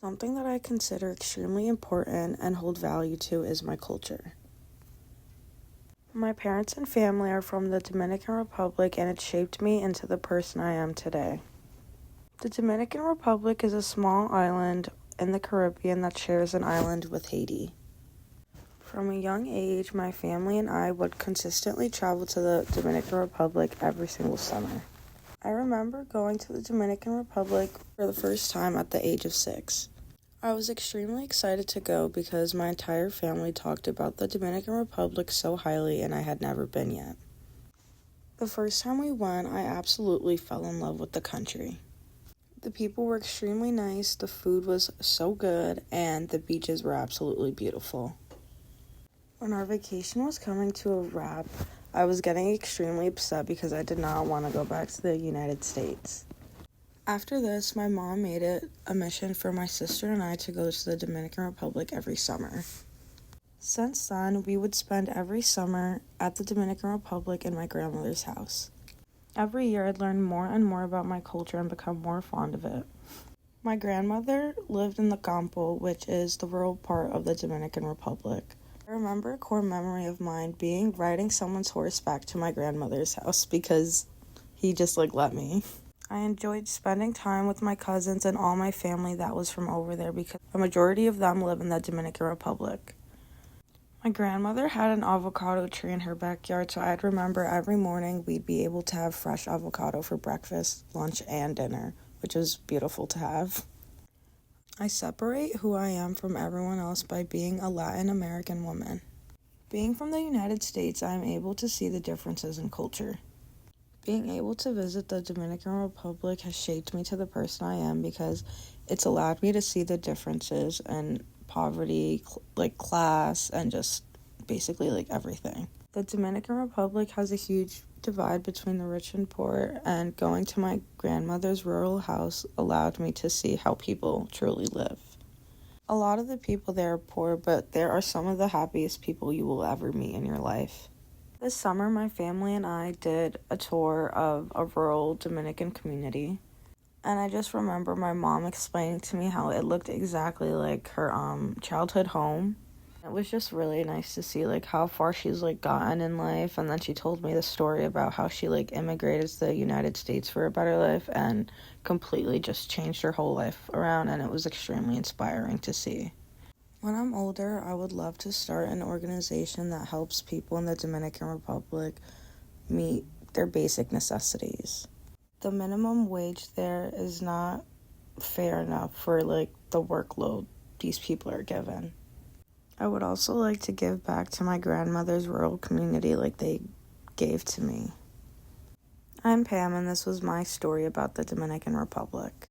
Something that I consider extremely important and hold value to is my culture. My parents and family are from the Dominican Republic, and it shaped me into the person I am today. The Dominican Republic is a small island in the Caribbean that shares an island with Haiti. From a young age, my family and I would consistently travel to the Dominican Republic every single summer. I remember going to the Dominican Republic for the first time at the age of 6. I was extremely excited to go because my entire family talked about the Dominican Republic so highly and I had never been yet. The first time we went, I absolutely fell in love with the country. The people were extremely nice, the food was so good, and the beaches were absolutely beautiful. When our vacation was coming to a wrap, I was getting extremely upset because I did not want to go back to the United States. After this, my mom made it a mission for my sister and I to go to the Dominican Republic every summer. Since then, we would spend every summer at the Dominican Republic in my grandmother's house. Every year, I'd learn more and more about my culture and become more fond of it. My grandmother lived in the Campo, which is the rural part of the Dominican Republic. I remember a core memory of mine being riding someone's horse back to my grandmother's house because he just let me. I enjoyed spending time with my cousins and all my family that was from over there because a majority of them live in the Dominican Republic. My grandmother had an avocado tree in her backyard, so I'd remember every morning we'd be able to have fresh avocado for breakfast, lunch, and dinner, which was beautiful to have. I separate who I am from everyone else by being a Latin American woman. Being from the United States, I am able to see the differences in culture. Being able to visit the Dominican Republic has shaped me to the person I am because it's allowed me to see the differences in poverty, class, and just basically everything. The Dominican Republic has a huge divide between the rich and poor, and going to my grandmother's rural house allowed me to see how people truly live. A lot of the people there are poor, but there are some of the happiest people you will ever meet in your life. This summer, my family and I did a tour of a rural Dominican community, and I just remember my mom explaining to me how it looked exactly like her childhood home. It was just really nice to see how far she's gotten in life, and then she told me the story about how she immigrated to the United States for a better life and completely just changed her whole life around, and it was extremely inspiring to see. When I'm older, I would love to start an organization that helps people in the Dominican Republic meet their basic necessities. The minimum wage there is not fair enough for the workload these people are given. I would also like to give back to my grandmother's rural community like they gave to me. I'm Pam, and this was my story about the Dominican Republic.